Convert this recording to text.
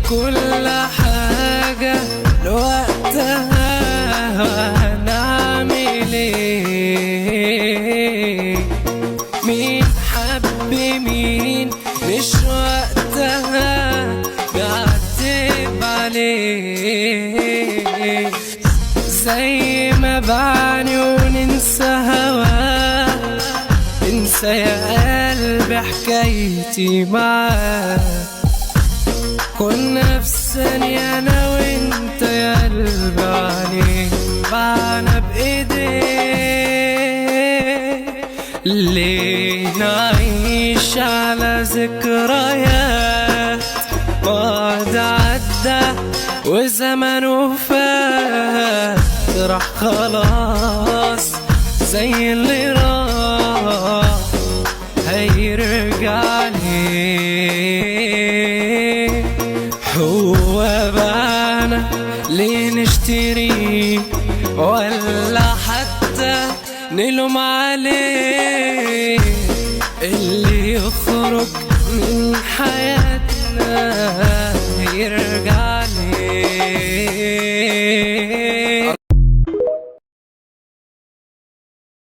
كل حاجة لوقتها، هنعمل ايه؟ مين حب مين مش وقتها، بعتب عليه. زي ما بعني وننسى هواه، انسى يا قلبي حكايتي معاه. كنا في ثانية انا وانت يا قلبي عليك، بعنا بايديك. ليه نعيش على ذكريات بعد عدى وزمنه فات؟ راح خلاص زي اللي راح، هيرجع ليه؟ هو بانا ليه نشتري ولا حتى نلوم عليه؟ اللي يخرج من حياتنا يرجع ليه؟